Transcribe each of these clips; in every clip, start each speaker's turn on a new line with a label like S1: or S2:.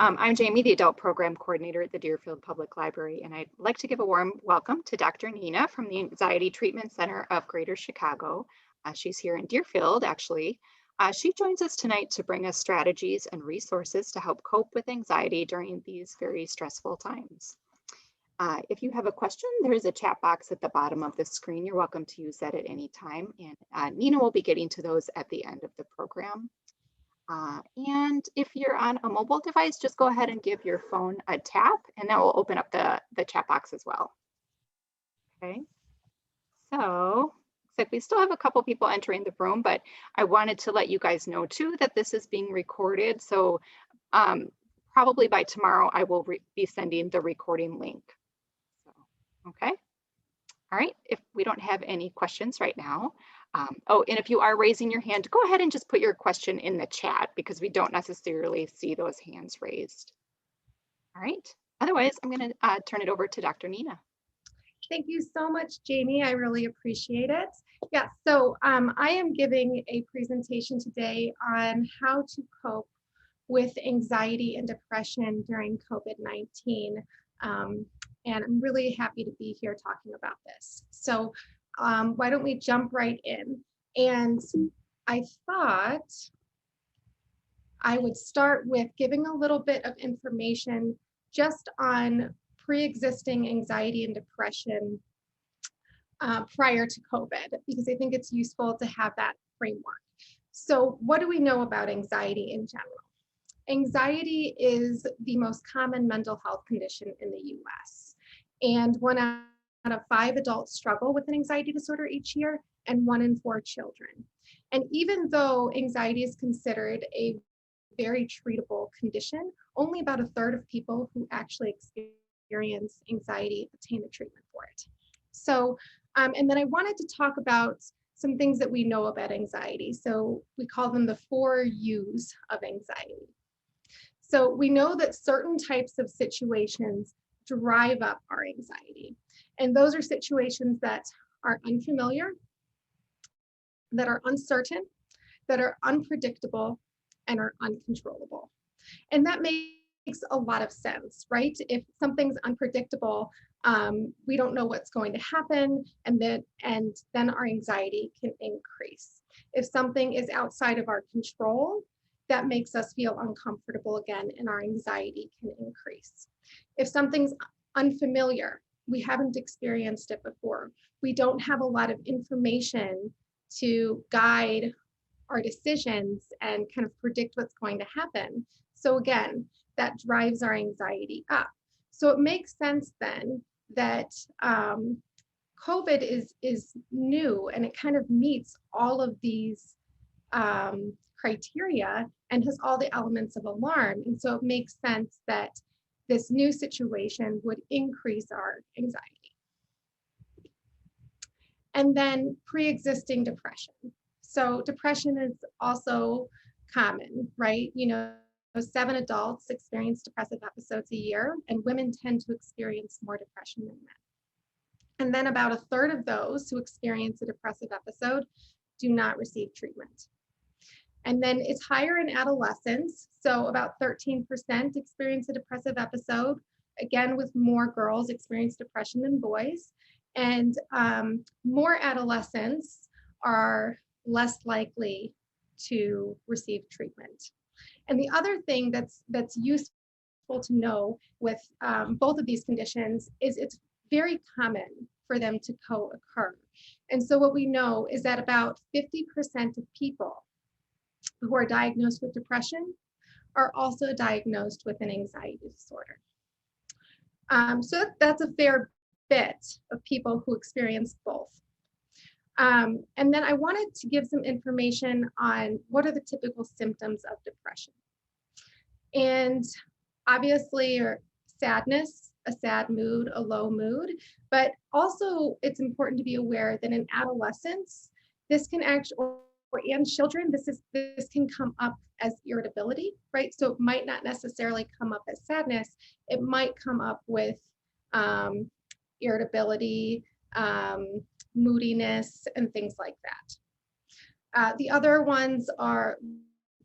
S1: I'm Jamie, the Adult Program Coordinator at the Deerfield Public Library, and I'd like to give a warm welcome to Dr. Nina from the Anxiety Treatment Center of Greater Chicago. She's here in Deerfield, actually. She joins us tonight to bring us strategies and resources to help cope with anxiety during these very stressful times. If you have a question, there is a chat box at the bottom of the screen. You're welcome to use that at any time, and Nina will be getting to those at the end of the program. And if you're on a mobile device, just go ahead and give your phone a tap, and that will open up the chat box as well. Okay, so looks like we still have a couple people entering the room, but I wanted to let you guys know too that this is being recorded. So probably by tomorrow, I will be sending the recording link. So, okay. All right, if we don't have any questions right now. Oh, and if you are raising your hand, go ahead and just put your question in the chat because we don't necessarily see those hands raised. All right, otherwise, I'm going to turn it over to Dr. Nina.
S2: Thank you so much, Jamie. I really appreciate it. Yeah, so I am giving a presentation today on how to cope with anxiety and depression during COVID-19. And I'm really happy to be here talking about this. So why don't we jump right in? And I thought I would start with giving a little bit of information just on pre-existing anxiety and depression prior to COVID, because I think it's useful to have that framework. So what do we know about anxiety in general? Anxiety is the most common mental health condition in the US. And 1 out of 5 adults struggle with an anxiety disorder each year, and 1 in 4 children. And even though anxiety is considered a very treatable condition, only about 1/3 of people who actually experience anxiety obtain the treatment for it. So, and then I wanted to talk about some things that we know about anxiety. So we call them the 4 U's of anxiety. So we know that certain types of situations drive up our anxiety. And those are situations that are unfamiliar, that are uncertain, that are unpredictable, and are uncontrollable. And that makes a lot of sense, right? If something's unpredictable, we don't know what's going to happen, and then our anxiety can increase. If something is outside of our control, that makes us feel uncomfortable again, and our anxiety can increase. If something's unfamiliar, we haven't experienced it before, we don't have a lot of information to guide our decisions and kind of predict what's going to happen. So again, that drives our anxiety up. So it makes sense then that COVID is new, and it kind of meets all of these criteria and has all the elements of alarm. And so it makes sense that this new situation would increase our anxiety. And then pre-existing depression. So depression is also common, right? 7 adults experience depressive episodes a year, and women tend to experience more depression than men. And then about 1/3 of those who experience a depressive episode do not receive treatment. And then it's higher in adolescents. So about 13% experience a depressive episode, again, with more girls experience depression than boys. And more adolescents are less likely to receive treatment. And the other thing that's useful to know with both of these conditions is it's very common for them to co-occur. And so what we know is that about 50% of people who are diagnosed with depression are also diagnosed with an anxiety disorder. So that's a fair bit of people who experience both. And then I wanted to give some information on what are the typical symptoms of depression. And obviously, sadness, a sad mood, a low mood, but also it's important to be aware that in adolescence, this can actually, and children, this can come up as irritability, right? So it might not necessarily come up as sadness. It might come up with irritability, moodiness, and things like that. The other ones are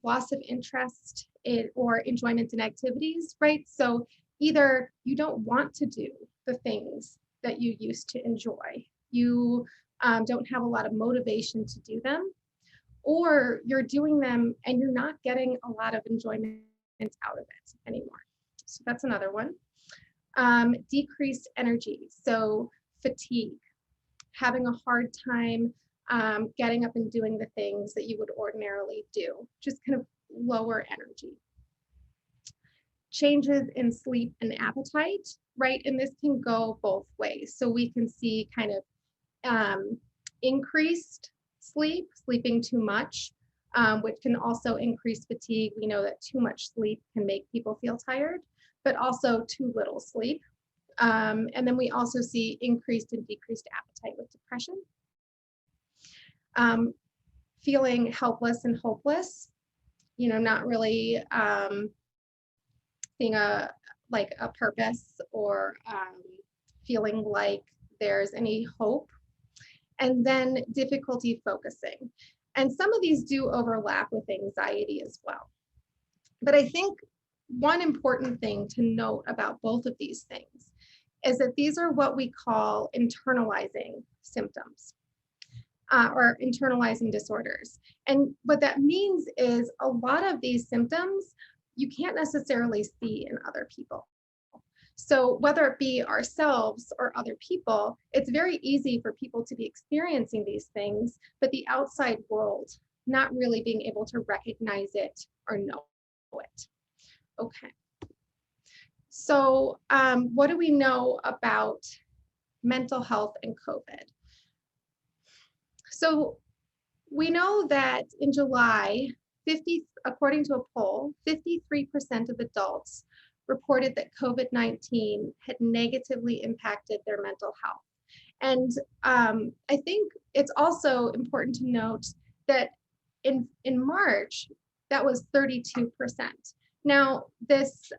S2: loss of interest in or enjoyment in activities, right? So either you don't want to do the things that you used to enjoy, you don't have a lot of motivation to do them, or you're doing them and you're not getting a lot of enjoyment out of it anymore. So that's another one. Decreased energy, so fatigue, having a hard time getting up and doing the things that you would ordinarily do, just kind of lower energy. Changes in sleep and appetite, right? And this can go both ways. So we can see kind of increased sleep, sleeping too much, which can also increase fatigue. We know that too much sleep can make people feel tired, but also too little sleep. And then we also see increased and decreased appetite with depression. Feeling helpless and hopeless, not really seeing a purpose or feeling like there's any hope. And then difficulty focusing. And some of these do overlap with anxiety as well. But I think one important thing to note about both of these things is that these are what we call internalizing symptoms or internalizing disorders. And what that means is a lot of these symptoms you can't necessarily see in other people. So whether it be ourselves or other people, it's very easy for people to be experiencing these things, but the outside world not really being able to recognize it or know it. Okay. So what do we know about mental health and COVID? So we know that in July, according to a poll, 53% of adults reported that COVID-19 had negatively impacted their mental health. And I think it's also important to note that in March, that was 32%. Now, this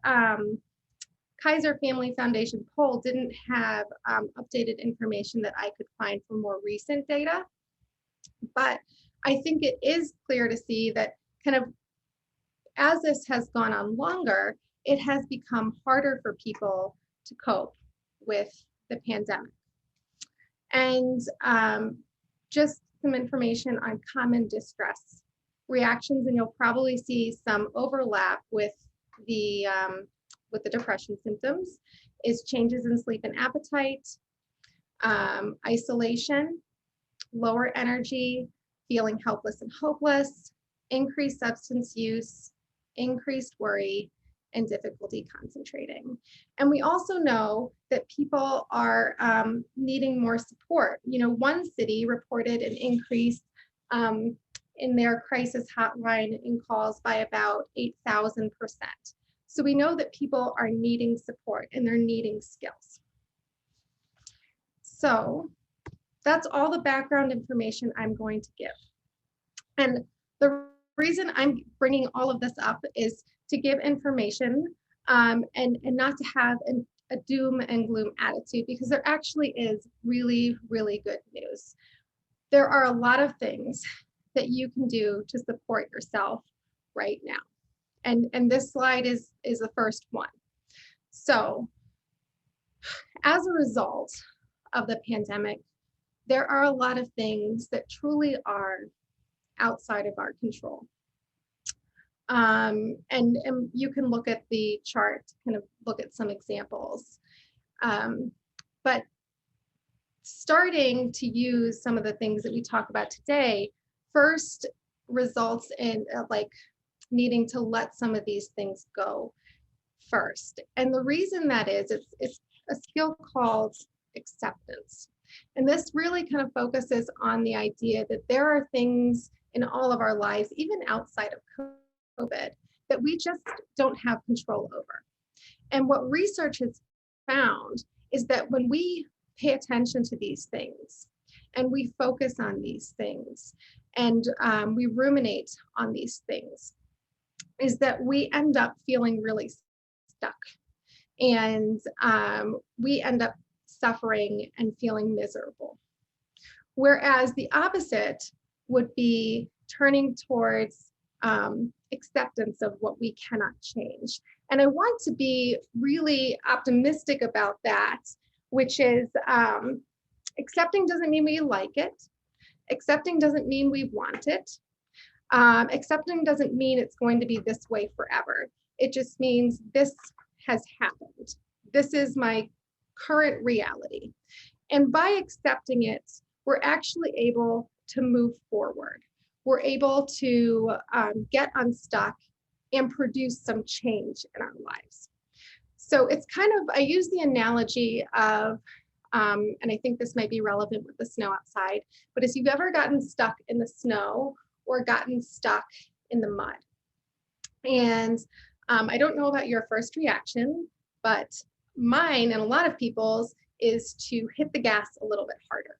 S2: Kaiser Family Foundation poll didn't have updated information that I could find for more recent data, but I think it is clear to see that kind of as this has gone on longer, it has become harder for people to cope with the pandemic. And just some information on common distress reactions, and you'll probably see some overlap with the depression symptoms, is changes in sleep and appetite, isolation, lower energy, feeling helpless and hopeless, increased substance use, increased worry, and difficulty concentrating. And we also know that people are needing more support. One city reported an increase in their crisis hotline in calls by about 8,000%. So we know that people are needing support and they're needing skills. So that's all the background information I'm going to give. And the reason I'm bringing all of this up is to give information and not to have a doom and gloom attitude, because there actually is really, really good news. There are a lot of things that you can do to support yourself right now. And this slide is the first one. So as a result of the pandemic, there are a lot of things that truly are outside of our control. And you can look at the chart, kind of look at some examples. But starting to use some of the things that we talk about today first results in needing to let some of these things go first. And the reason that is, it's a skill called acceptance. And this really kind of focuses on the idea that there are things in all of our lives, even outside of COVID, that we just don't have control over. And what research has found is that when we pay attention to these things and we focus on these things and we ruminate on these things, is that we end up feeling really stuck, and we end up suffering and feeling miserable. Whereas the opposite would be turning towards acceptance of what we cannot change. And I want to be really optimistic about that, which is accepting doesn't mean we like it. Accepting doesn't mean we want it. Accepting doesn't mean it's going to be this way forever. It just means this has happened. This is my current reality. And by accepting it, we're actually able to move forward. We're able to get unstuck and produce some change in our lives. So it's kind of, I use the analogy of, and I think this might be relevant with the snow outside, but if you've ever gotten stuck in the snow or gotten stuck in the mud. And I don't know about your first reaction, but mine and a lot of people's is to hit the gas a little bit harder.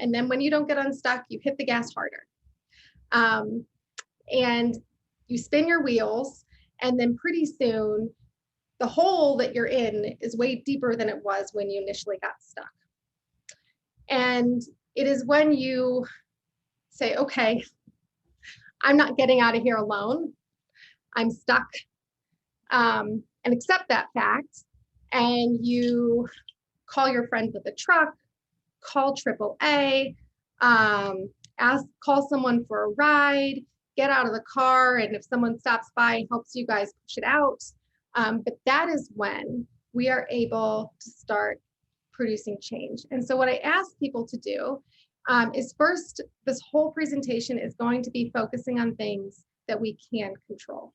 S2: And then when you don't get unstuck, you hit the gas harder. And you spin your wheels, and then pretty soon, the hole that you're in is way deeper than it was when you initially got stuck. And it is when you say, okay, I'm not getting out of here alone. I'm stuck. And accept that fact. And you call your friend with a truck, call AAA, call someone for a ride, get out of the car, and if someone stops by and helps you guys push it out. But that is when we are able to start producing change. And so what I ask people to do is first, this whole presentation is going to be focusing on things that we can control.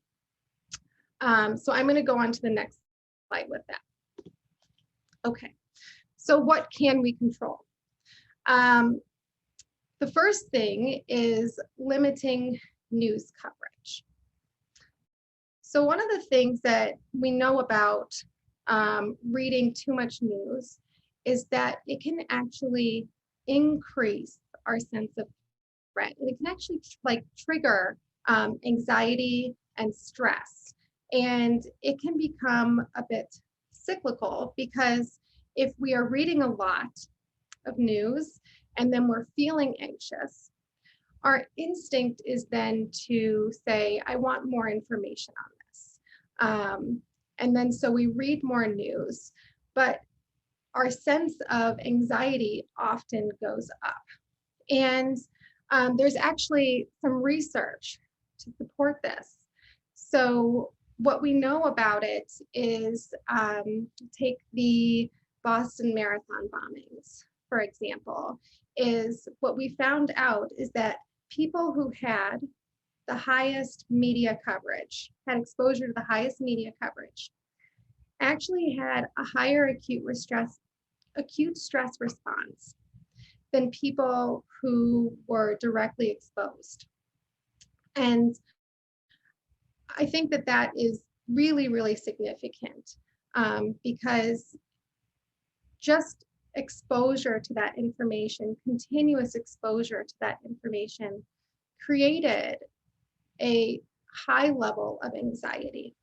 S2: So I'm going to go on to the next slide with that. Okay, so what can we control? The first thing is limiting news coverage. So one of the things that we know about reading too much news is that it can actually increase our sense of threat. And it can actually trigger anxiety and stress. And it can become a bit cyclical, because if we are reading a lot of news and then we're feeling anxious, our instinct is then to say, I want more information on this. And then so we read more news, but our sense of anxiety often goes up. And there's actually some research to support this. So what we know about it is, take the Boston Marathon bombings, for example, is what we found out is that people who had the highest media coverage, had exposure to the highest media coverage, actually had a higher acute stress response than people who were directly exposed. And I think that that is really, really significant, because just exposure to that information, continuous exposure to that information, created a high level of anxiety.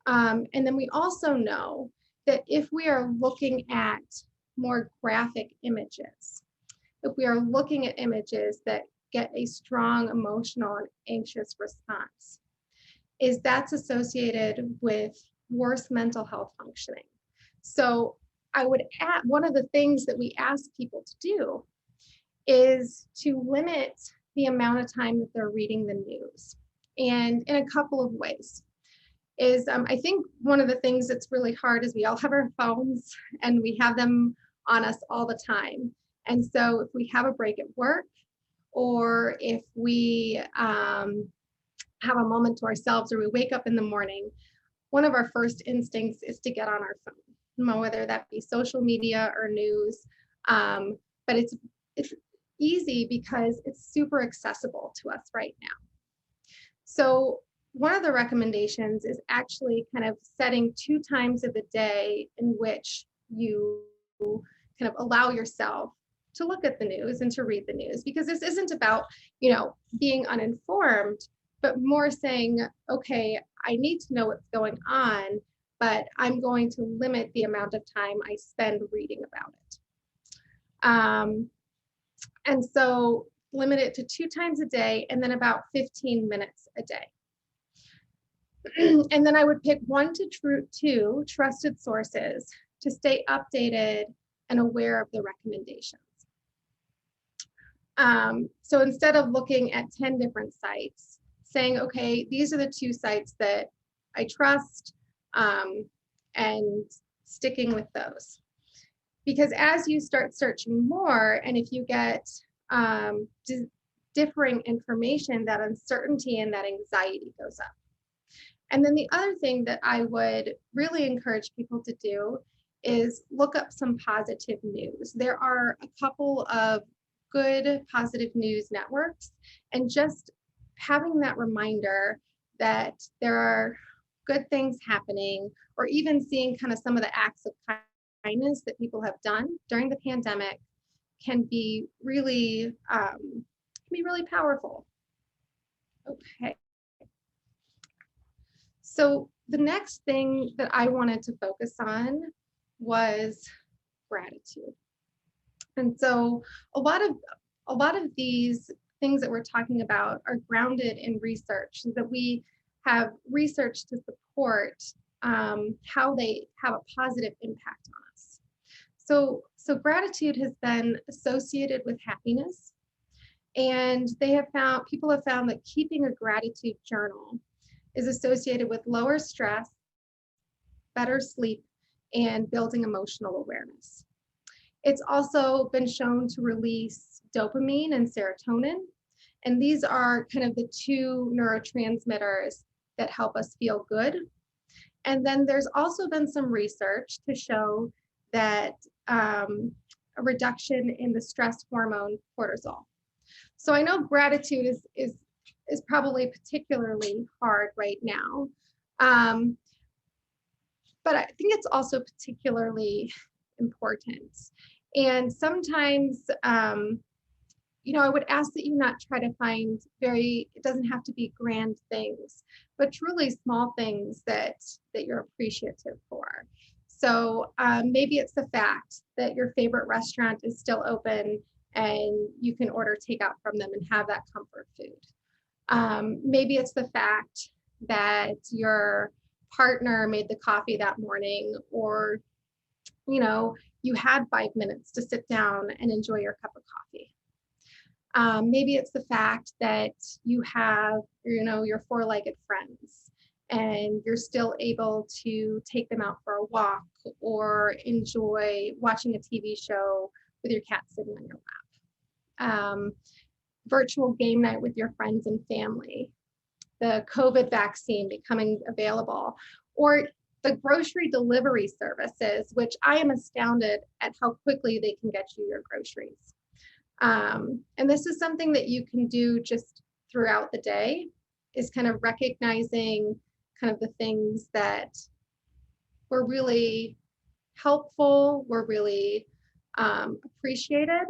S2: And then we also know that if we are looking at more graphic images, if we are looking at images that get a strong emotional and anxious response, is that's associated with worse mental health functioning. So I would add, one of the things that we ask people to do is to limit the amount of time that they're reading the news. And in a couple of ways is, I think one of the things that's really hard is we all have our phones and we have them on us all the time. And so if we have a break at work, or if we have a moment to ourselves, or we wake up in the morning, one of our first instincts is to get on our phone, whether that be social media or news. But it's easy because it's super accessible to us right now. So one of the recommendations is actually kind of setting 2 times of the day in which you kind of allow yourself to look at the news and to read the news, because this isn't about, being uninformed, but more saying, okay, I need to know what's going on, but I'm going to limit the amount of time I spend reading about it. And so limit it to 2 times a day, and then about 15 minutes a day. And then I would pick 1 to 2 trusted sources to stay updated and aware of the recommendations. So instead of looking at 10 different sites, saying, okay, these are the 2 sites that I trust, and sticking with those. Because as you start searching more, and if you get differing information, that uncertainty and that anxiety goes up. And then the other thing that I would really encourage people to do is look up some positive news. There are a couple of good positive news networks, and just having that reminder that there are good things happening, or even seeing kind of some of the acts of kindness that people have done during the pandemic can be really powerful. Okay. So the next thing that I wanted to focus on was gratitude. And so a lot of these things that we're talking about are grounded in research, that we have research to support how they have a positive impact on us. So gratitude has been associated with happiness, and people have found that keeping a gratitude journal is associated with lower stress, better sleep, and building emotional awareness. It's also been shown to release dopamine and serotonin, and these are kind of the 2 neurotransmitters that help us feel good. And then there's also been some research to show that a reduction in the stress hormone cortisol. So I know gratitude is probably particularly hard right now, but I think it's also particularly important. And sometimes, I would ask that you not try to find it doesn't have to be grand things, but truly small things that you're appreciative for. So maybe it's the fact that your favorite restaurant is still open and you can order takeout from them and have that comfort food. Maybe it's the fact that your partner made the coffee that morning, or you had 5 minutes to sit down and enjoy your cup of coffee. Maybe it's the fact that you have, your 4-legged friends, and you're still able to take them out for a walk or enjoy watching a TV show with your cat sitting on your lap. Virtual game night with your friends and family, the COVID vaccine becoming available, or the grocery delivery services, which I am astounded at how quickly they can get you your groceries. And this is something that you can do just throughout the day, is kind of recognizing kind of the things that were really helpful, were really appreciated.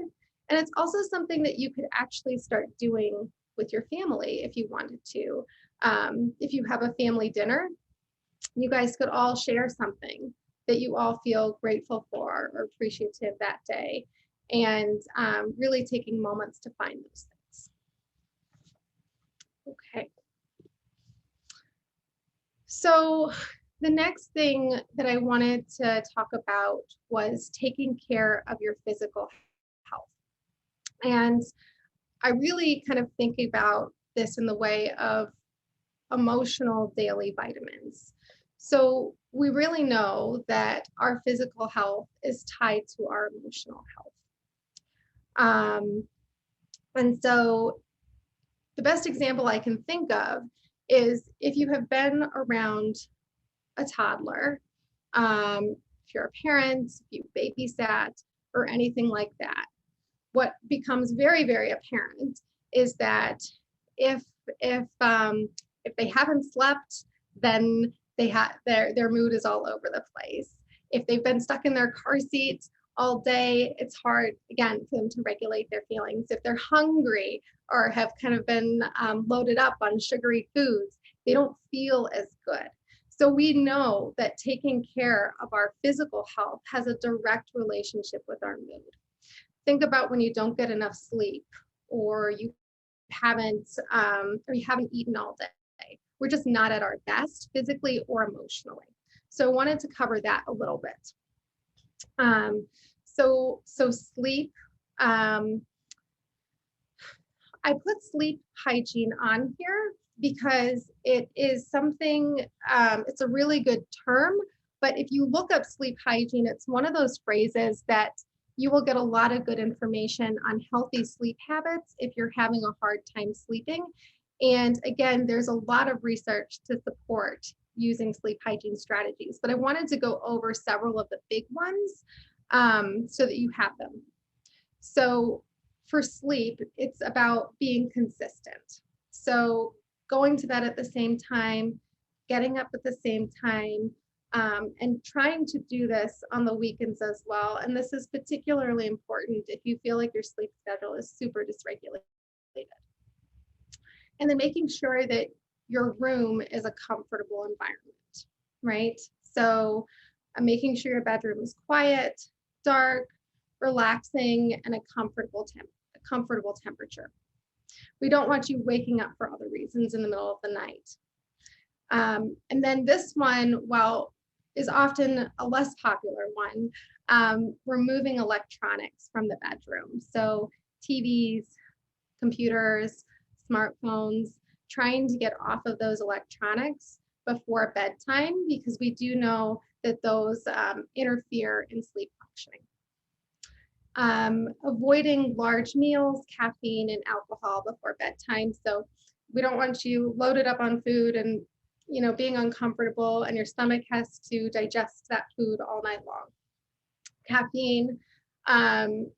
S2: And it's also something that you could actually start doing with your family if you wanted to. If you have a family dinner, you guys could all share something that you all feel grateful for or appreciative that day, and really taking moments to find those things. Okay. So the next thing that I wanted to talk about was taking care of your physical health. And I really kind of think about this in the way of emotional daily vitamins. So we really know that our physical health is tied to our emotional health. And so the best example I can think of is if you have been around a toddler, if you're a parent, if you babysat, or anything like that, what becomes very, very apparent is that if they haven't slept, then their mood is all over the place. If they've been stuck in their car seat all day, it's hard, again, for them to regulate their feelings. If they're hungry or have kind of been loaded up on sugary foods, they don't feel as good. So we know that taking care of our physical health has a direct relationship with our mood. Think about when you don't get enough sleep, or you haven't eaten all day. We're just not at our best physically or emotionally. So I wanted to cover that a little bit. So sleep. I put sleep hygiene on here because it is something, it's a really good term, but if you look up sleep hygiene, it's one of those phrases that you will get a lot of good information on healthy sleep habits if you're having a hard time sleeping. And again, there's a lot of research to support using sleep hygiene strategies, but I wanted to go over several of the big ones so that you have them. So for sleep, it's about being consistent. So going to bed at the same time, getting up at the same time, and trying to do this on the weekends as well. And this is particularly important if you feel like your sleep schedule is super dysregulated. And then making sure that your room is a comfortable environment, right? So making sure your bedroom is quiet, dark, relaxing, and a comfortable temperature. We don't want you waking up for other reasons in the middle of the night. And then this one, while is often a less popular one, removing electronics from the bedroom. So TVs, computers, smartphones, trying to get off of those electronics before bedtime, because we do know that those interfere in sleep functioning. Avoiding large meals, caffeine, and alcohol before bedtime. So we don't want you loaded up on food and being uncomfortable and your stomach has to digest that food all night long. Caffeine,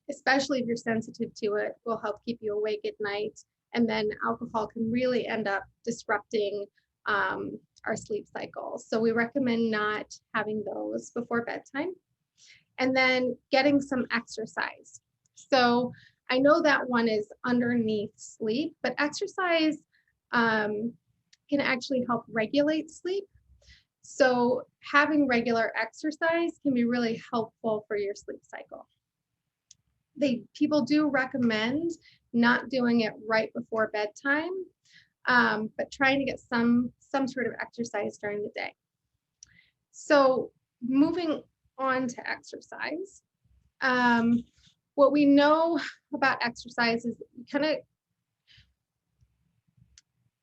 S2: especially if you're sensitive to it, will help keep you awake at night. And then alcohol can really end up disrupting our sleep cycle. So we recommend not having those before bedtime. And then getting some exercise. So I know that one is underneath sleep, but exercise can actually help regulate sleep. So having regular exercise can be really helpful for your sleep cycle. People do recommend not doing it right before bedtime, but trying to get some sort of exercise during the day. So moving on to exercise. What we know about exercise is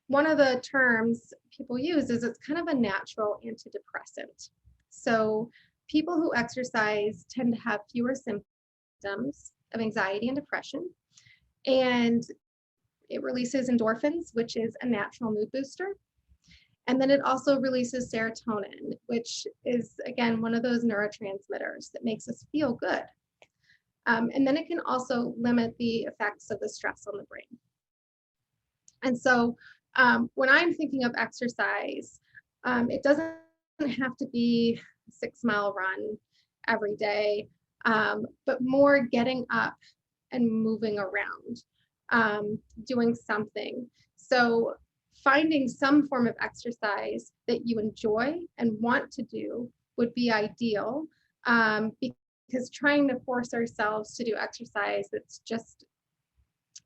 S2: one of the terms people use is it's kind of a natural antidepressant. So people who exercise tend to have fewer symptoms of anxiety and depression, and it releases endorphins, which is a natural mood booster. And then it also releases serotonin, which is, again, one of those neurotransmitters that makes us feel good. And then it can also limit the effects of the stress on the brain. And so when I'm thinking of exercise, it doesn't have to be a 6-mile run every day, but more getting up and moving around, doing something. So finding some form of exercise that you enjoy and want to do would be ideal, because trying to force ourselves to do exercise that's just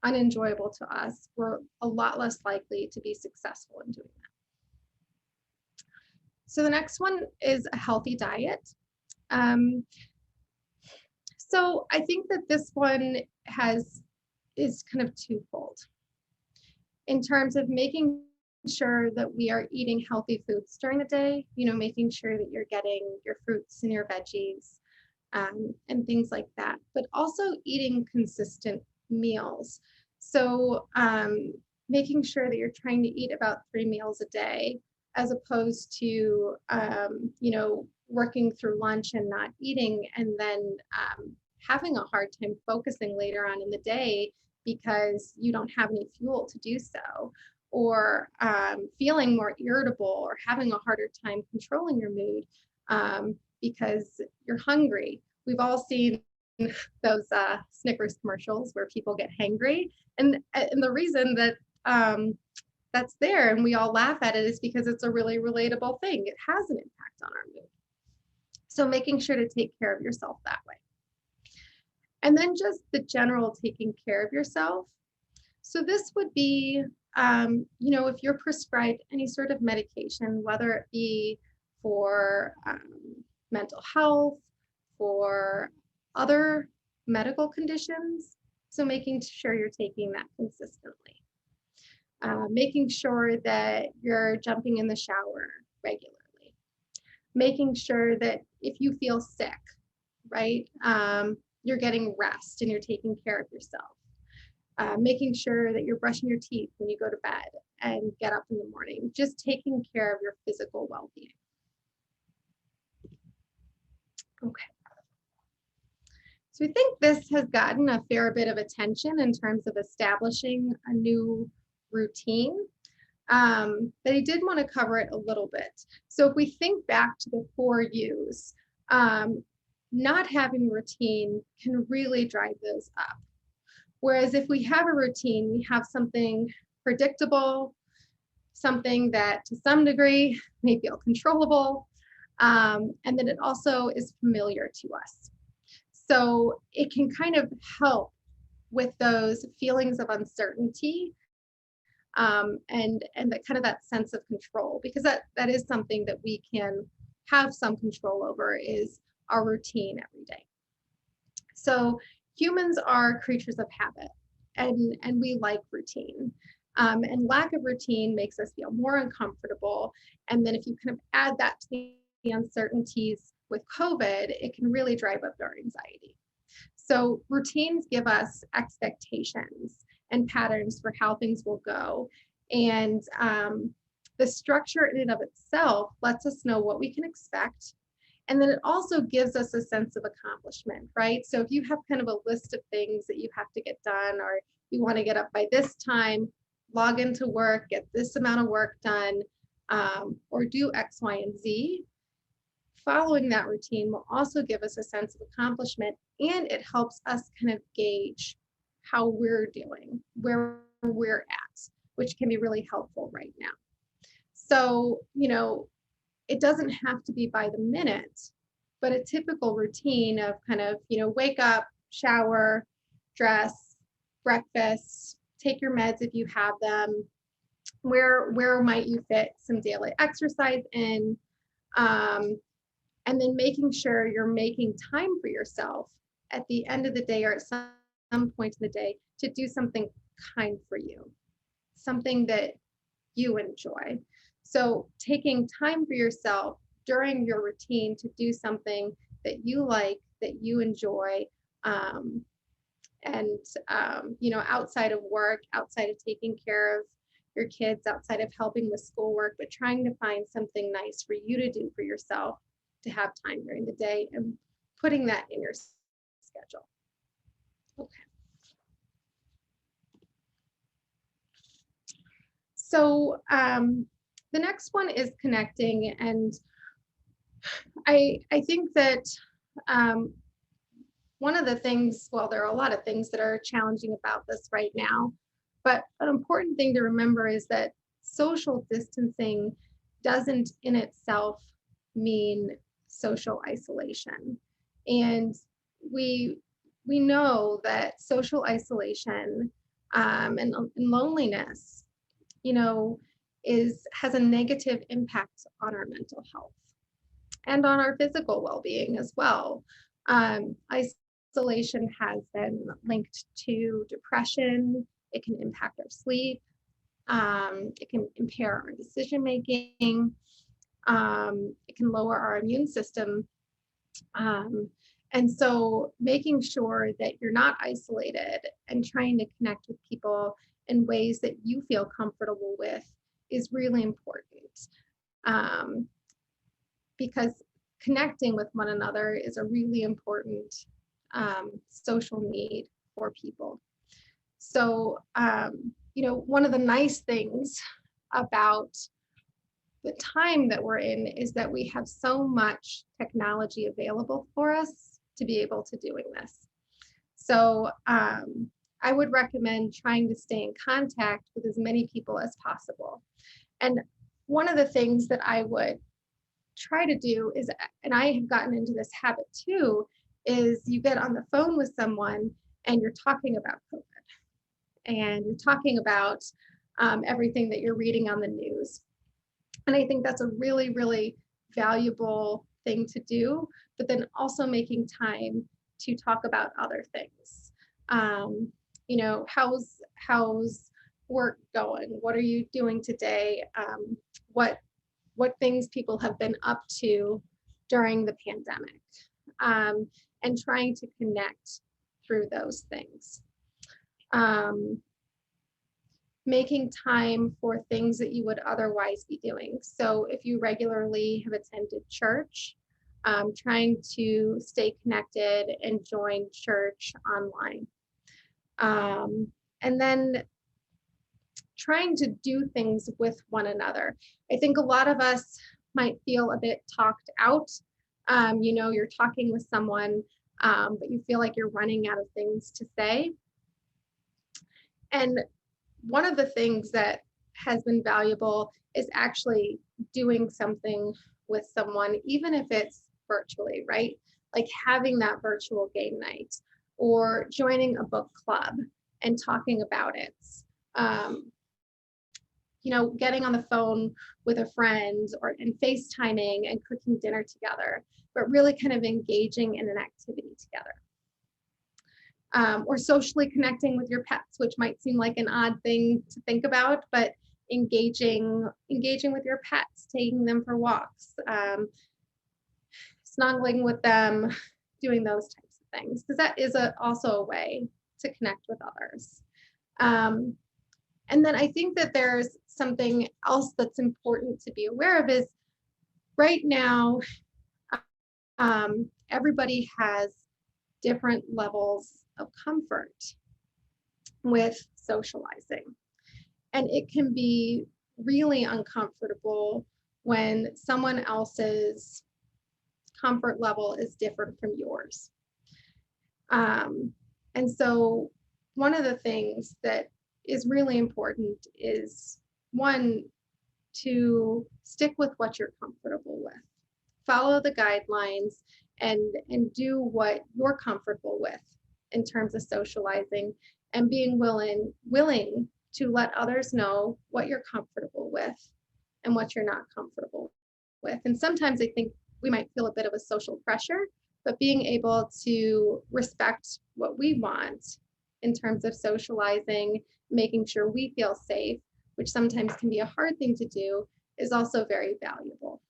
S2: unenjoyable to us, we're a lot less likely to be successful in doing that. So the next one is a healthy diet. So I think that this one is kind of twofold in terms of making sure that we are eating healthy foods during the day, making sure that you're getting your fruits and your veggies and things like that, but also eating consistent meals. So making sure that you're trying to eat about 3 meals a day, as opposed to, working through lunch and not eating, and then having a hard time focusing later on in the day because you don't have any fuel to do so, or feeling more irritable or having a harder time controlling your mood because you're hungry. We've all seen those Snickers commercials where people get hangry, and the reason that that's there and we all laugh at it is because it's a really relatable thing. It has an impact on our mood. So making sure to take care of yourself that way. And then just the general taking care of yourself. So this would be, if you're prescribed any sort of medication, whether it be for mental health, for other medical conditions, so making sure you're taking that consistently. Making sure that you're jumping in the shower regularly. Making sure that if you feel sick, right, you're getting rest and you're taking care of yourself. Making sure that you're brushing your teeth when you go to bed and get up in the morning, just taking care of your physical well-being. Okay. So I think this has gotten a fair bit of attention in terms of establishing a new routine, but I did want to cover it a little bit. So if we think back to the 4 U's, not having a routine can really drive those up. Whereas if we have a routine, we have something predictable, something that to some degree may feel controllable, and then it also is familiar to us. So it can kind of help with those feelings of uncertainty, and that sense of control, because that is something that we can have some control over, is our routine every day. So humans are creatures of habit, and we like routine. And lack of routine makes us feel more uncomfortable. And then if you kind of add that to the uncertainties with COVID, it can really drive up our anxiety. So routines give us expectations and patterns for how things will go. And the structure in and of itself lets us know what we can expect. And then it also gives us a sense of accomplishment, right? So if you have kind of a list of things that you have to get done, or you want to get up by this time, log into work, get this amount of work done, or do X, Y, and Z, following that routine will also give us a sense of accomplishment, and it helps us kind of gauge how we're doing, where we're at, which can be really helpful right now. So, it doesn't have to be by the minute, but a typical routine of kind of, wake up, shower, dress, breakfast, take your meds if you have them. Where might you fit some daily exercise in? And then making sure you're making time for yourself at the end of the day, or at some point in the day, to do something kind for you, something that you enjoy. So taking time for yourself during your routine to do something that you like, that you enjoy, and outside of work, outside of taking care of your kids, outside of helping with schoolwork, but trying to find something nice for you to do for yourself, to have time during the day, and putting that in your schedule. Okay. So the next one is connecting, and I think that one of the things, well, there are a lot of things that are challenging about this right now, but an important thing to remember is that social distancing doesn't in itself mean social isolation. And we know that social isolation and loneliness, has a negative impact on our mental health and on our physical well-being as well. Isolation has been linked to depression. It can impact our sleep. It can impair our decision making. It can lower our immune system. And so making sure that you're not isolated and trying to connect with people in ways that you feel comfortable with is really important, because connecting with one another is a really important social need for people. So, one of the nice things about the time that we're in is that we have so much technology available for us to be able to doing this. So I would recommend trying to stay in contact with as many people as possible. And one of the things that I would try to do is, and I have gotten into this habit too, is you get on the phone with someone and you're talking about COVID. and you're talking about everything that you're reading on the news. And I think that's a really, really valuable thing to do, but then also making time to talk about other things. You know, how's work going? What are you doing today? What things people have been up to during the pandemic, and trying to connect through those things. Making time for things that you would otherwise be doing. So if you regularly have attended church, trying to stay connected and join church online. And then trying to do things with one another. I think a lot of us might feel a bit talked out. You know, you're talking with someone, but you feel like you're running out of things to say. And one of the things that has been valuable is actually doing something with someone, even if it's virtually, right? Like having that virtual game night or joining a book club and talking about it. You know, getting on the phone with a friend and FaceTiming and cooking dinner together, but really kind of engaging in an activity together. Or socially connecting with your pets, which might seem like an odd thing to think about, but engaging with your pets, taking them for walks, snuggling with them, doing those types of things, because that is also a way to connect with others. And then I think that there's something else that's important to be aware of is right now, everybody has different levels of comfort with socializing. And it can be really uncomfortable when someone else's comfort level is different from yours. And so one of the things that is really important is, one, to stick with what you're comfortable with. Follow the guidelines and do what you're comfortable with in terms of socializing, and being willing to let others know what you're comfortable with and what you're not comfortable with. And sometimes I think we might feel a bit of a social pressure, but being able to respect what we want in terms of socializing, making sure we feel safe, which sometimes can be a hard thing to do, is also very valuable.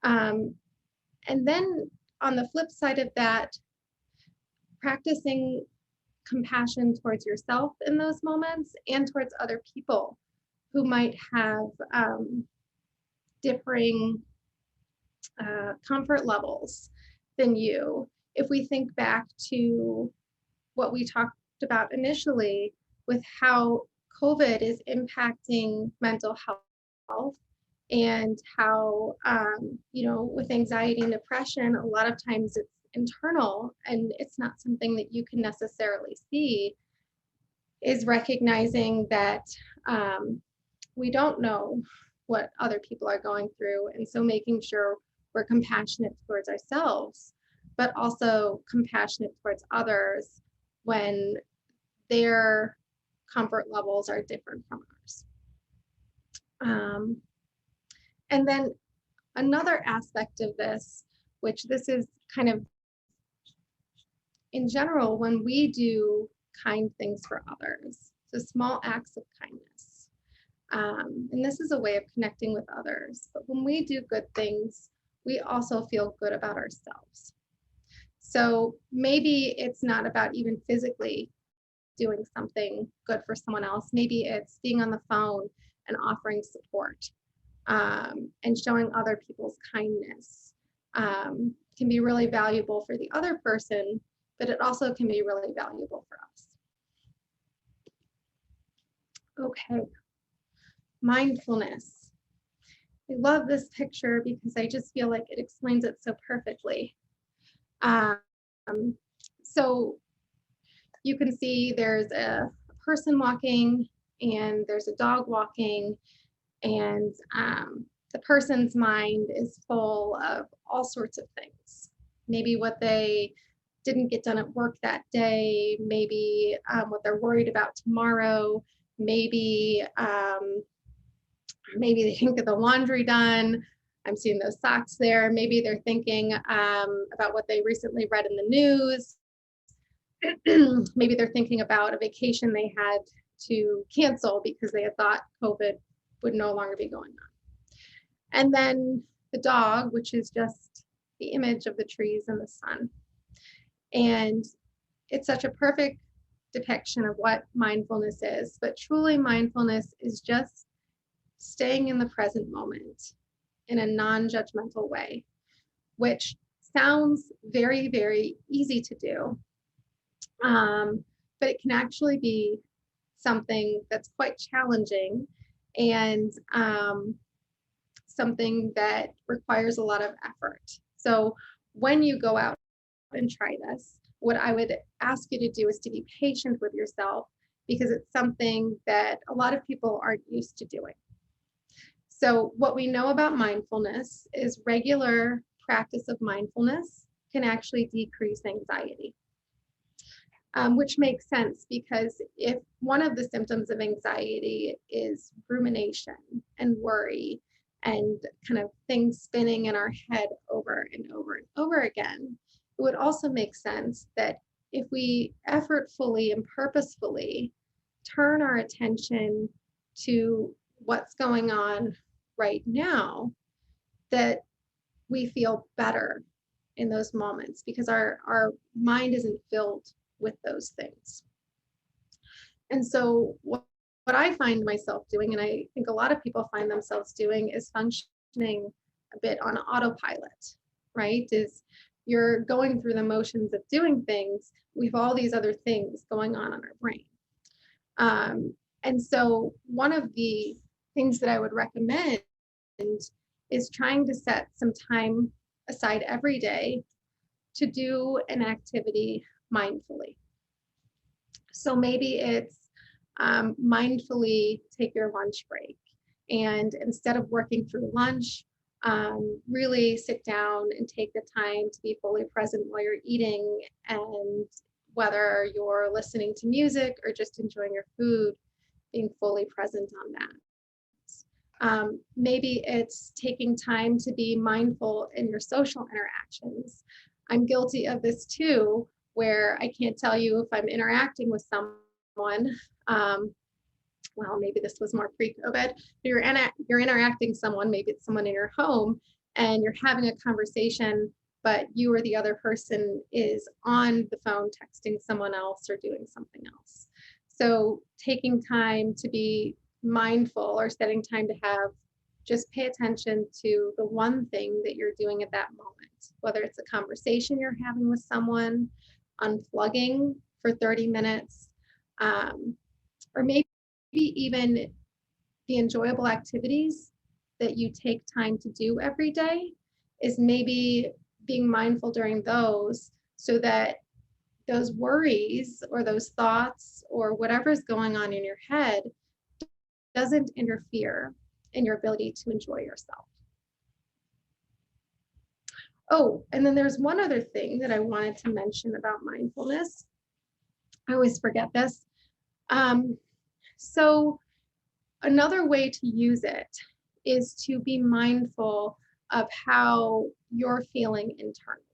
S2: And then on the flip side of that, practicing compassion towards yourself in those moments and towards other people who might have differing comfort levels than you. If we think back to what we talked about initially with how COVID is impacting mental health, and how, you know, with anxiety and depression, a lot of times it's internal and it's not something that you can necessarily see, is recognizing that we don't know what other people are going through. And so making sure we're compassionate towards ourselves, but also compassionate towards others when their comfort levels are different from ours. And then another aspect of this, which this is kind of in general, when we do kind things for others, so small acts of kindness. And this is a way of connecting with others. But when we do good things, we also feel good about ourselves. So maybe it's not about even physically doing something good for someone else. Maybe it's being on the phone and offering support. And showing other people's kindness can be really valuable for the other person, but it also can be really valuable for us. Okay, mindfulness. I love this picture because I just feel like it explains it so perfectly. So you can see there's a person walking and there's a dog walking, and the person's mind is full of all sorts of things. Maybe what they didn't get done at work that day, maybe what they're worried about tomorrow, maybe maybe they didn't get the laundry done. I'm seeing those socks there. Maybe they're thinking about what they recently read in the news. Maybe they're thinking about a vacation they had to cancel because they had thought COVID would no longer be going on. And then the dog, which is just the image of the trees and the sun. And it's such a perfect depiction of what mindfulness is. But truly, mindfulness is just staying in the present moment in a non-judgmental way, which sounds very, very easy to do. But it can actually be something that's quite challenging and something that requires a lot of effort. So when you go out and try this, what I would ask you to do is to be patient with yourself, because it's something that a lot of people aren't used to doing. So what we know about mindfulness is regular practice of mindfulness can actually decrease anxiety, which makes sense, because if one of the symptoms of anxiety is rumination and worry and kind of things spinning in our head over and over and over again, it would also make sense that if we effortfully and purposefully turn our attention to what's going on right now, that we feel better in those moments, because our mind isn't filled with those things. And so what I find myself doing, and I think a lot of people find themselves doing, is functioning a bit on autopilot, right? Is you're going through the motions of doing things. We have all these other things going on in our brain. And so one of the things that I would recommend is trying to set some time aside every day to do an activity mindfully. So maybe it's mindfully take your lunch break, and instead of working through lunch, really sit down and take the time to be fully present while you're eating, and whether you're listening to music or just enjoying your food, being fully present on that. Maybe it's taking time to be mindful in your social interactions. I'm guilty of this too, where I can't tell you if I'm interacting with someone. Well, maybe this was more pre-COVID. You're interacting someone, maybe it's someone in your home, and you're having a conversation, but you or the other person is on the phone texting someone else or doing something else. So taking time to be mindful, or setting time to have, just pay attention to the one thing that you're doing at that moment, whether it's a conversation you're having with someone, unplugging for 30 minutes, or maybe even the enjoyable activities that you take time to do every day, is maybe being mindful during those, so that those worries or those thoughts or whatever's going on in your head doesn't interfere in your ability to enjoy yourself. Oh, and then there's one other thing that I wanted to mention about mindfulness. I always forget this. So another way to use it is to be mindful of how you're feeling internally.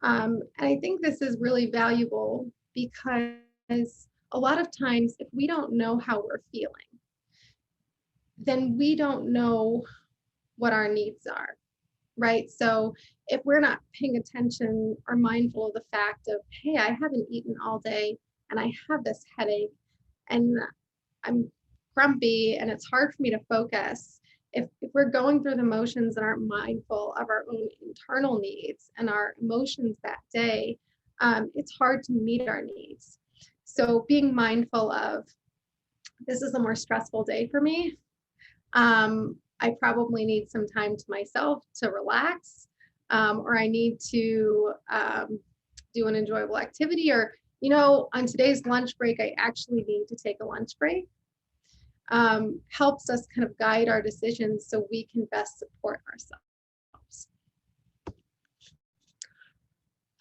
S2: And I think this is really valuable, because a lot of times if we don't know how we're feeling, then we don't know what our needs are, right? So if we're not paying attention or mindful of the fact of, hey, I haven't eaten all day and I have this headache and I'm grumpy and it's hard for me to focus. If we're going through the motions and aren't mindful of our own internal needs and our emotions that day, it's hard to meet our needs. So being mindful of, this is a more stressful day for me. I probably need some time to myself to relax, or I need to do an enjoyable activity, or, you know, on today's lunch break, I actually need to take a lunch break. Helps us kind of guide our decisions so we can best support ourselves.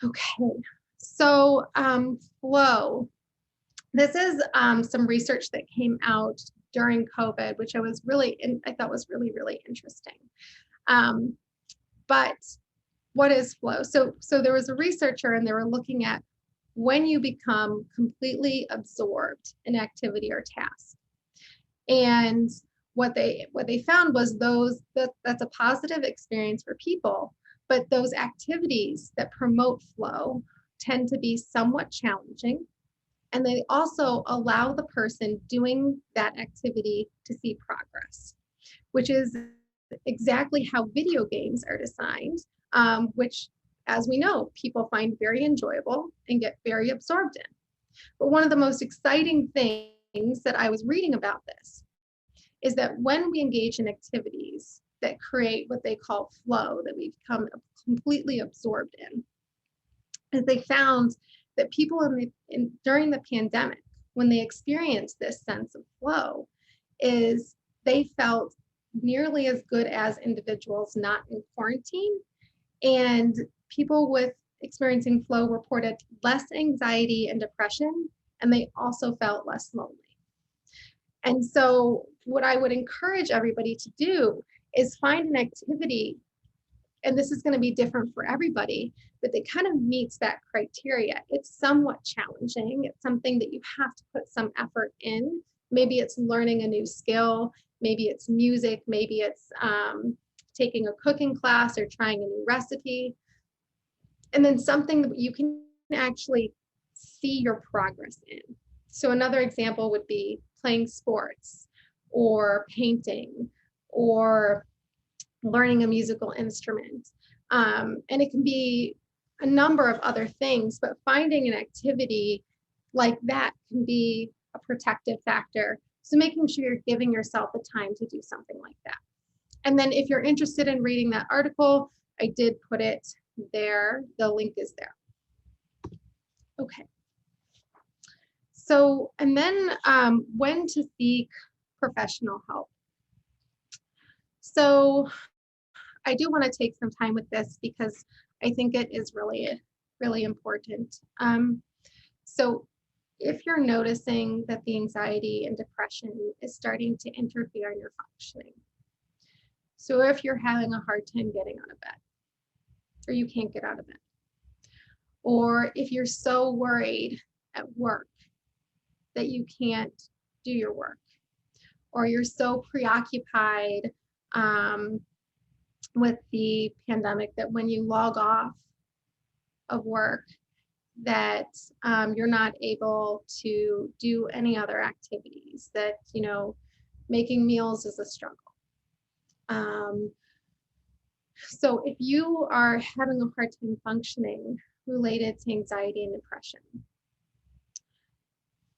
S2: Okay, so flow. This is some research that came out during COVID, which I thought was really, really interesting. But what is flow? So there was a researcher and they were looking at when you become completely absorbed in activity or task. And what they found was that's a positive experience for people, but those activities that promote flow tend to be somewhat challenging, and they also allow the person doing that activity to see progress, which is exactly how video games are designed, which, as we know, people find very enjoyable and get very absorbed in. But one of the most exciting things that I was reading about this is that when we engage in activities that create what they call flow, that we become completely absorbed in, is they found that people during the pandemic, when they experienced this sense of flow, is they felt nearly as good as individuals not in quarantine. And people with experiencing flow reported less anxiety and depression, and they also felt less lonely. And so what I would encourage everybody to do is find an activity, and this is going to be different for everybody, but it kind of meets that criteria. It's somewhat challenging. It's something that you have to put some effort in. Maybe it's learning a new skill. Maybe it's music. Maybe it's taking a cooking class or trying a new recipe. And then something that you can actually see your progress in. So another example would be playing sports or painting or learning a musical instrument. And it can be a number of other things, but finding an activity like that can be a protective factor. So making sure you're giving yourself the time to do something like that. And then if you're interested in reading that article, I did put it there. The link is there. Okay. So, and then when to seek professional help. So I do want to take some time with this because I think it is really, really important. So if you're noticing that the anxiety and depression is starting to interfere in your functioning, so if you're having a hard time getting out of bed, or you can't get out of bed, or if you're so worried at work that you can't do your work, or you're so preoccupied with the pandemic that when you log off of work that you're not able to do any other activities, that making meals is a struggle. So if you are having a hard time functioning related to anxiety and depression,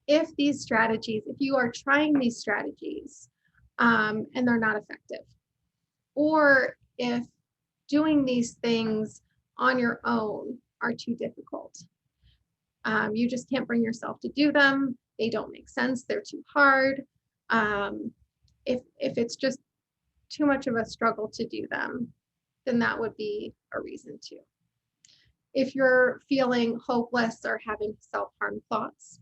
S2: if you are trying these strategies and they're not effective, or if doing these things on your own are too difficult, you just can't bring yourself to do them, they don't make sense, they're too hard, if it's just too much of a struggle to do them, then that would be a reason to. If you're feeling hopeless or having self-harm thoughts,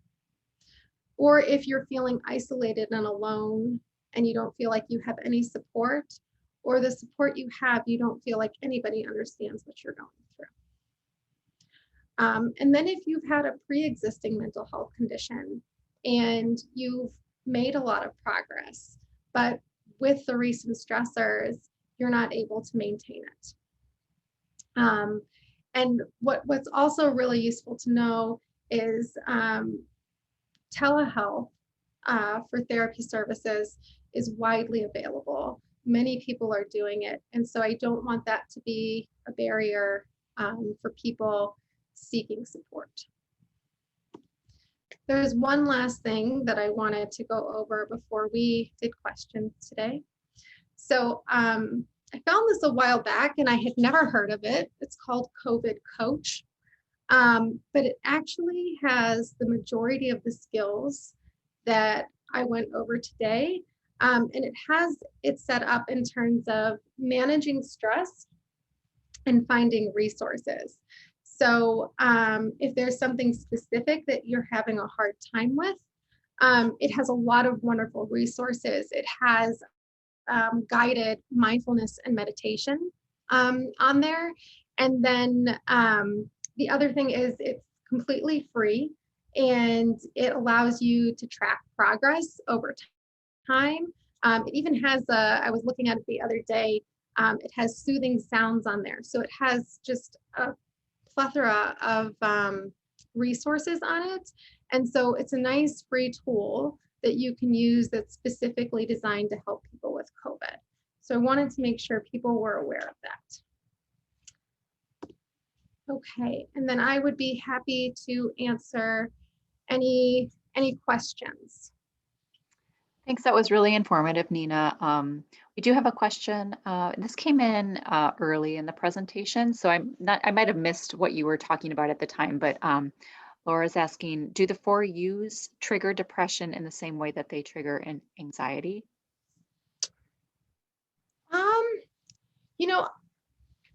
S2: or if you're feeling isolated and alone and you don't feel like you have any support, or the support you have, you don't feel like anybody understands what you're going through. And then if you've had a pre-existing mental health condition and you've made a lot of progress, but with the recent stressors, you're not able to maintain it. And what's also really useful to know is telehealth for therapy services is widely available. Many people are doing it. And so I don't want that to be a barrier for people seeking support. There's one last thing that I wanted to go over before we did questions today. So I found this a while back and I had never heard of it. It's called COVID Coach. But it actually has the majority of the skills that I went over today. And it's set up in terms of managing stress and finding resources. So if there's something specific that you're having a hard time with, it has a lot of wonderful resources. It has guided mindfulness and meditation on there. And then the other thing is it's completely free, and it allows you to track progress over time. It even has I was looking at it the other day, it has soothing sounds on there. So it has just a plethora of resources on it. And so it's a nice free tool that you can use that's specifically designed to help people with COVID. So I wanted to make sure people were aware of that. Okay, and then I would be happy to answer any questions.
S1: Thanks. That was really informative, Nina. We do have a question. This came in early in the presentation, so I might have missed what you were talking about at the time, but Laura's asking, do the 4 U's trigger depression in the same way that they trigger anxiety?
S2: You know,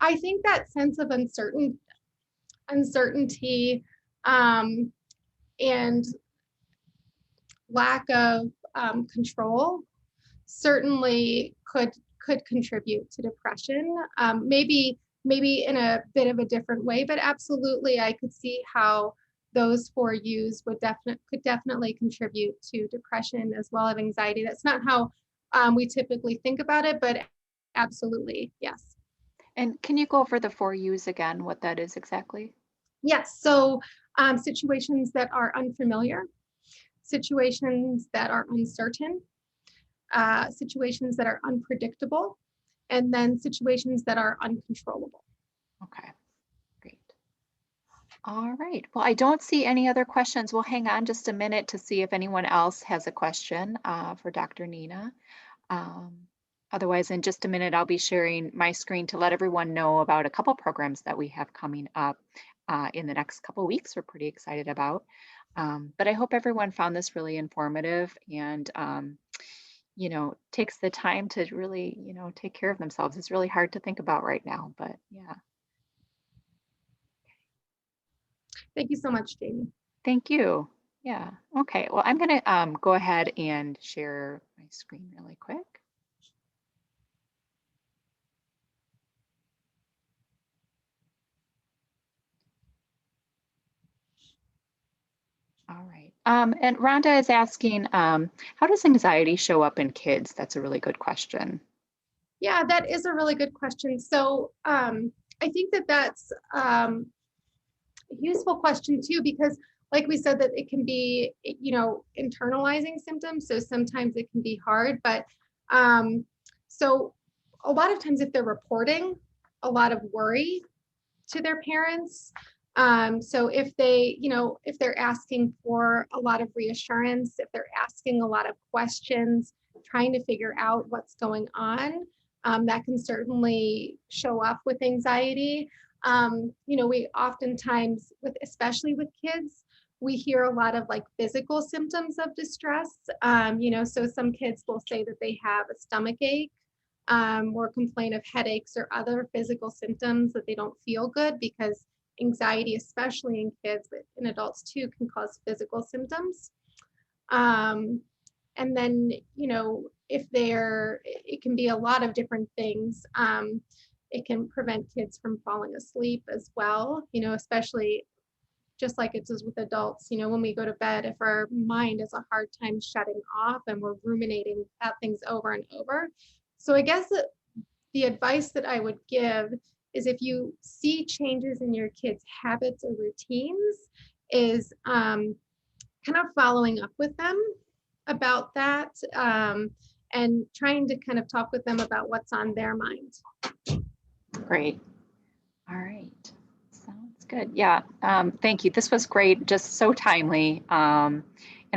S2: I think that sense of uncertainty and lack of control certainly could contribute to depression. Maybe in a bit of a different way, but absolutely I could see how those 4 U's could definitely contribute to depression as well as anxiety. That's not how we typically think about it, but absolutely, yes.
S1: And can you go over the 4 U's again, what that is exactly?
S2: Yes, so situations that are unfamiliar, situations that are uncertain, situations that are unpredictable, and then situations that are uncontrollable.
S1: Okay, great. All right. Well, I don't see any other questions. We'll hang on just a minute to see if anyone else has a question for Dr. Nina. Otherwise, in just a minute, I'll be sharing my screen to let everyone know about a couple programs that we have coming up in the next couple weeks we're pretty excited about. But I hope everyone found this really informative and takes the time to really, take care of themselves. It's really hard to think about right now, but yeah.
S2: Thank you so much, Jamie.
S1: Thank you. Yeah. Okay. Well, I'm going to go ahead and share my screen really quick. All right. And Rhonda is asking, how does anxiety show up in kids? That's a really good question.
S2: Yeah, that is a really good question. So I think that's a useful question too, because like we said, that it can be, internalizing symptoms. So sometimes it can be hard, but so a lot of times if they're reporting a lot of worry to their parents, so if if they're asking for a lot of reassurance, if they're asking a lot of questions, trying to figure out what's going on, that can certainly show up with anxiety. We oftentimes, especially with kids, we hear a lot of like physical symptoms of distress. So some kids will say that they have a stomach ache, or complain of headaches or other physical symptoms that they don't feel good, because anxiety, especially in kids, but in adults too, can cause physical symptoms. And then, it can be a lot of different things. It can prevent kids from falling asleep as well, especially just like it does with adults. When we go to bed, if our mind has a hard time shutting off and we're ruminating about things over and over. So I guess the advice that I would give is, if you see changes in your kids' habits or routines, is kind of following up with them about that, and trying to kind of talk with them about what's on their mind.
S1: Great. All right. Sounds good. Yeah. Thank you. This was great. Just so timely. And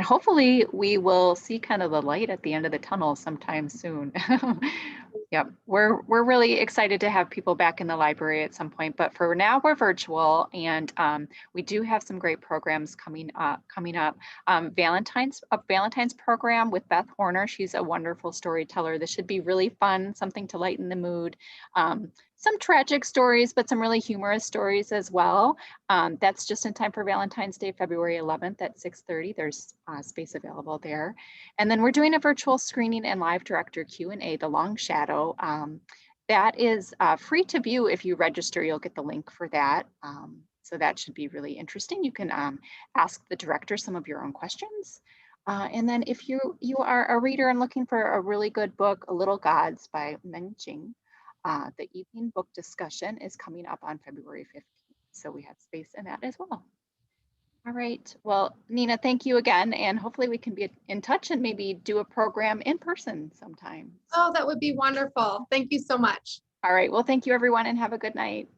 S1: hopefully we will see kind of the light at the end of the tunnel sometime soon. Yep. we're really excited to have people back in the library at some point, but for now we're virtual, and we do have some great programs coming up. Valentine's program with Beth Horner. She's a wonderful storyteller. This should be really fun, something to lighten the mood. Some tragic stories, but some really humorous stories as well. That's just in time for Valentine's Day, February 11th at 6:30. There's space available there. And then we're doing a virtual screening and live director Q&A, The Long Shadow. That is free to view. If you register, you'll get the link for that. So that should be really interesting. You can ask the director some of your own questions. And then if you are a reader and looking for a really good book, A Little Gods by Meng Jing, the evening book discussion is coming up on February 15th. So we have space in that as well. All right. Well, Nina, thank you again. And hopefully we can be in touch and maybe do a program in person sometime.
S2: Oh, that would be wonderful. Thank you so much.
S1: All right. Well, thank you, everyone, and have a good night.